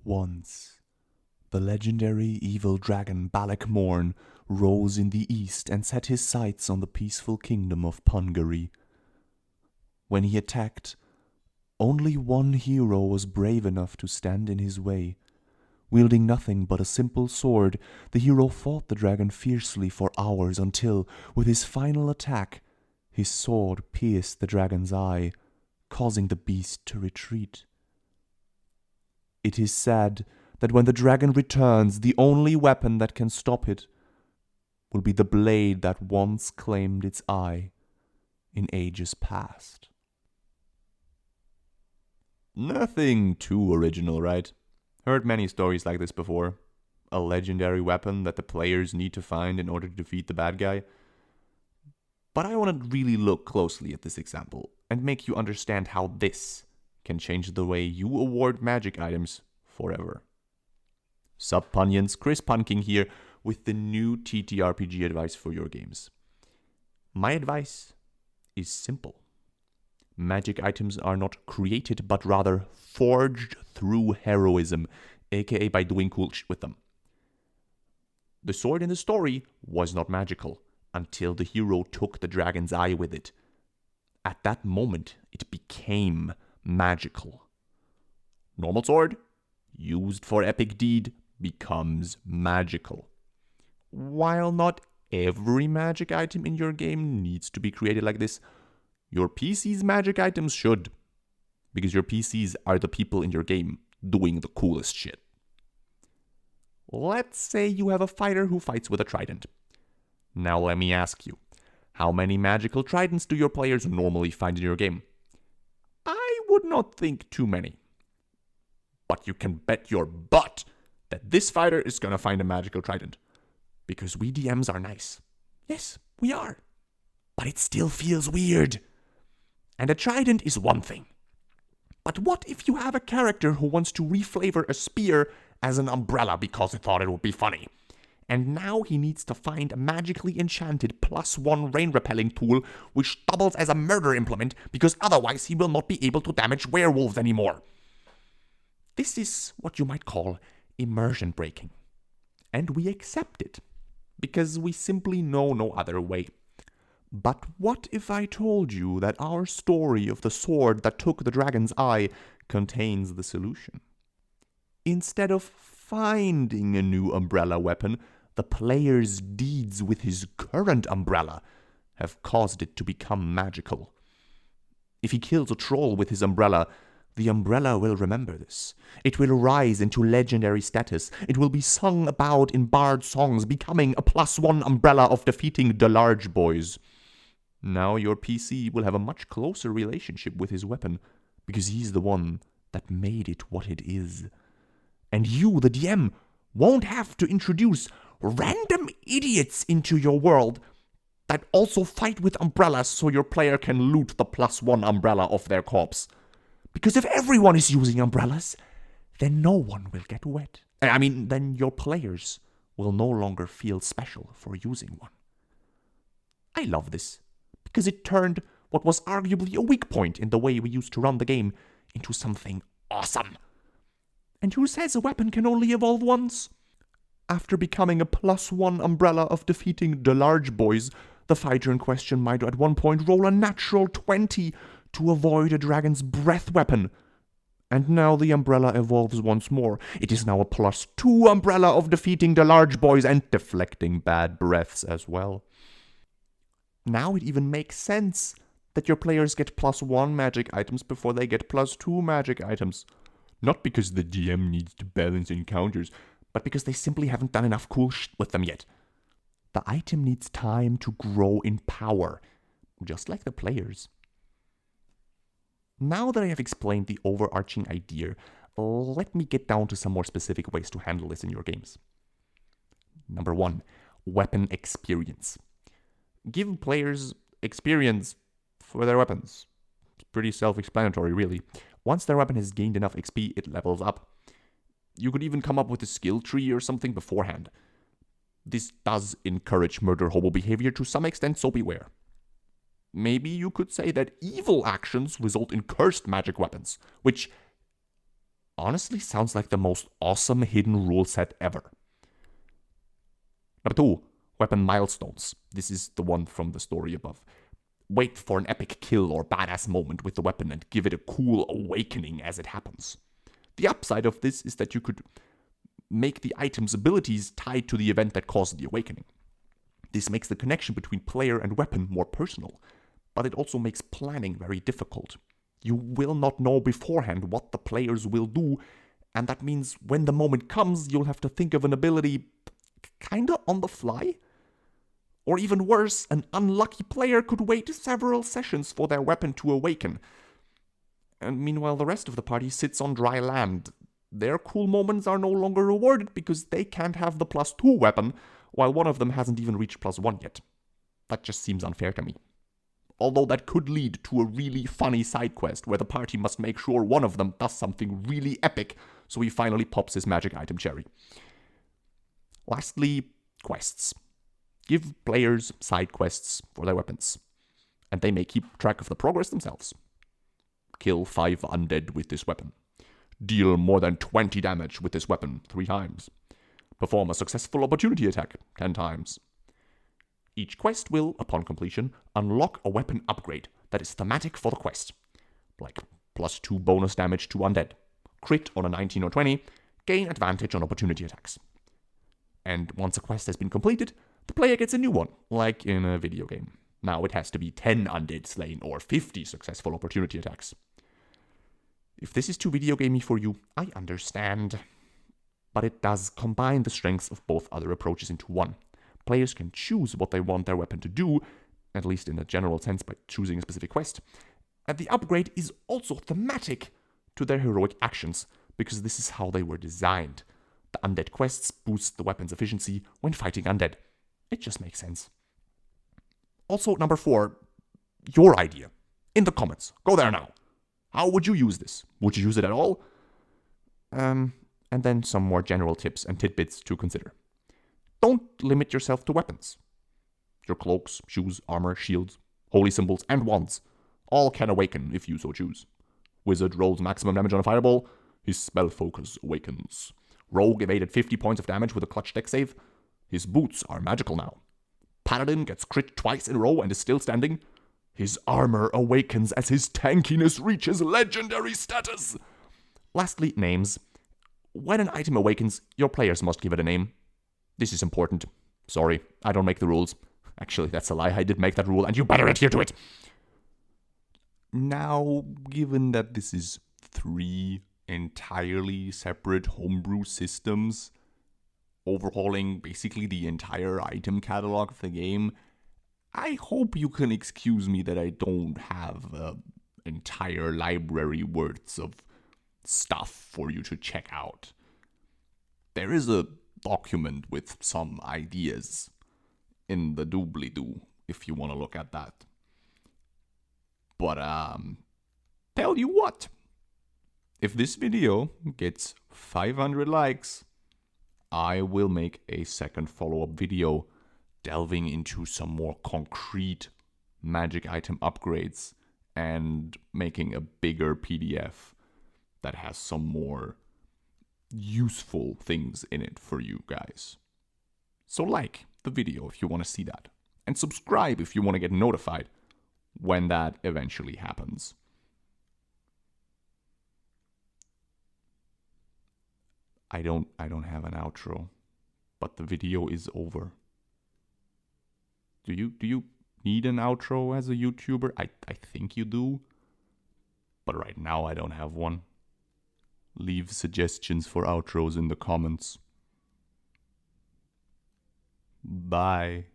Once, the legendary evil dragon Balak Morn rose in the east and set his sights on the peaceful kingdom of Pungary. When he attacked, only one hero was brave enough to stand in his way. Wielding nothing but a simple sword, the hero fought the dragon fiercely for hours until, with his final attack, his sword pierced the dragon's eye, causing the beast to retreat. It is said that when the dragon returns, the only weapon that can stop it will be the blade that once claimed its eye in ages past. Nothing too original, right? Heard many stories like this before. A legendary weapon that the players need to find in order to defeat the bad guy. But I want to really look closely at this example and make you understand how this can change the way you award magic items forever. Sup Punions, Chris Punking here with the new TTRPG advice for your games. My advice is simple. Magic items are not created but rather forged through heroism, aka by doing cool shit with them. The sword in the story was not magical until the hero took the dragon's eye with it. At that moment, it became magical. Normal sword, used for epic deed, becomes magical. While not every magic item in your game needs to be created like this, your PC's magic items should, because your PCs are the people in your game doing the coolest shit. Let's say you have a fighter who fights with a trident. Now let me ask you, how many magical tridents do your players normally find in your game? I would not think too many. But you can bet your butt that this fighter is gonna find a magical trident. Because we DMs are nice. Yes, we are. But it still feels weird. And a trident is one thing. But what if you have a character who wants to reflavor a spear as an umbrella because he thought it would be funny? And now he needs to find a magically enchanted +1 rain repelling tool which doubles as a murder implement because otherwise he will not be able to damage werewolves anymore. This is what you might call immersion breaking. And we accept it because we simply know no other way. But what if I told you that our story of the sword that took the dragon's eye contains the solution? Instead of finding a new umbrella weapon, the player's deeds with his current umbrella have caused it to become magical. If he kills a troll with his umbrella, the umbrella will remember this. It will rise into legendary status. It will be sung about in bard songs, becoming a +1 umbrella of defeating the large boys. Now your PC will have a much closer relationship with his weapon, because he's the one that made it what it is. And you, the DM, won't have to introduce random idiots into your world that also fight with umbrellas so your player can loot the +1 umbrella of their corpse. Because if everyone is using umbrellas, then no one will get wet. Then your players will no longer feel special for using one. I love this, because it turned what was arguably a weak point in the way we used to run the game into something awesome. And who says a weapon can only evolve once? After becoming a +1 umbrella of defeating the large boys, the fighter in question might at one point roll a natural 20 to avoid a dragon's breath weapon. And now the umbrella evolves once more. It is now a +2 umbrella of defeating the large boys and deflecting bad breaths as well. Now it even makes sense that your players get +1 magic items before they get +2 magic items. Not because the DM needs to balance encounters, but because they simply haven't done enough cool shit with them yet. The item needs time to grow in power, just like the players. Now that I have explained the overarching idea, let me get down to some more specific ways to handle this in your games. Number 1, weapon experience. Give players experience for their weapons. It's pretty self-explanatory, really. Once their weapon has gained enough XP, it levels up. You could even come up with a skill tree or something beforehand. This does encourage murder hobo behavior to some extent, so beware. Maybe you could say that evil actions result in cursed magic weapons, which Honestly, sounds like the most awesome hidden rule set ever. Number 2, weapon milestones. This is the one from the story above. Wait for an epic kill or badass moment with the weapon and give it a cool awakening as it happens. The upside of this is that you could make the item's abilities tied to the event that caused the awakening. This makes the connection between player and weapon more personal, but it also makes planning very difficult. You will not know beforehand what the players will do, and that means when the moment comes, you'll have to think of an ability kinda on the fly. Or even worse, an unlucky player could wait several sessions for their weapon to awaken. And meanwhile, the rest of the party sits on dry land. Their cool moments are no longer rewarded because they can't have the +2 weapon, while one of them hasn't even reached +1 yet. That just seems unfair to me. Although that could lead to a really funny side quest where the party must make sure one of them does something really epic so he finally pops his magic item cherry. Lastly, quests. Give players side quests for their weapons, and they may keep track of the progress themselves. Kill 5 undead with this weapon. Deal more than 20 damage with this weapon 3 times. Perform a successful opportunity attack 10 times. Each quest will, upon completion, unlock a weapon upgrade that is thematic for the quest, like +2 bonus damage to undead, crit on a 19 or 20, gain advantage on opportunity attacks. And once a quest has been completed, the player gets a new one, like in a video game. Now it has to be 10 undead slain or 50 successful opportunity attacks. If this is too video gamey for you, I understand. But it does combine the strengths of both other approaches into one. Players can choose what they want their weapon to do, at least in a general sense by choosing a specific quest. And the upgrade is also thematic to their heroic actions, because this is how they were designed. The undead quests boost the weapon's efficiency when fighting undead. It just makes sense. Also, number 4, your idea. In the comments. Go there now. How would you use this? Would you use it at all? And then some more general tips and tidbits to consider. Don't limit yourself to weapons. Your cloaks, shoes, armor, shields, holy symbols, and wands all can awaken if you so choose. Wizard rolls maximum damage on a fireball. His spell focus awakens. Rogue evaded 50 points of damage with a clutch deck save. His boots are magical now. Paladin gets crit twice in a row and is still standing. His armor awakens as his tankiness reaches legendary status. Lastly, names. When an item awakens, your players must give it a name. This is important. Sorry, I don't make the rules. Actually, that's a lie. I did make that rule, and you better adhere to it. Now, given that this is 3 entirely separate homebrew systems, overhauling basically the entire item catalog of the game, I hope you can excuse me that I don't have an entire library worth of stuff for you to check out. There is a document with some ideas in the doobly-doo, if you want to look at that. But, tell you what, if this video gets 500 likes, I will make a second follow-up video delving into some more concrete magic item upgrades and making a bigger PDF that has some more useful things in it for you guys. So like the video if you want to see that, and subscribe if you want to get notified when that eventually happens. I don't have an outro, but the video is over. Do you need an outro as a YouTuber? I think you do. But right now I don't have one. Leave suggestions for outros in the comments. Bye.